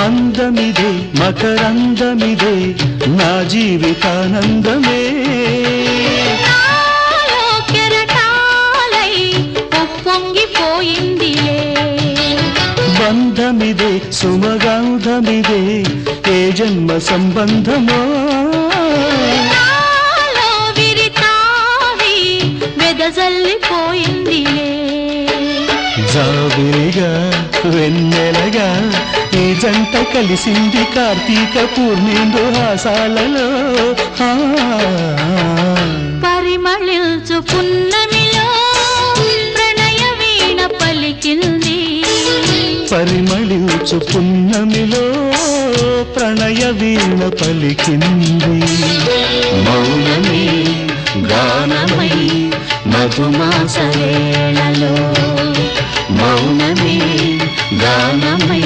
అందమిదే మకరందమిదే నా జీవితానందమే నాలో కెరటాలై ఉప్పొంగిపోయిందిలే బంధమిదే సుమగంధమిదే ఏ జన్మ సంబంధమో నాలో విరితావి వెదజల్లిపోయిందిలే జాబిలిగా వెన్నెలగా ఈ జంట కలిసింది కార్తీక పూర్ణిందు హాసాలలో పరిమళించు పున్నమిలో ప్రణయ వీణ పలికింది పరిమళించు పున్నమిలో ప్రణయ వీణ పలికింది మౌనమే గానమై మధుమాస వేళలో మౌనమే గానమై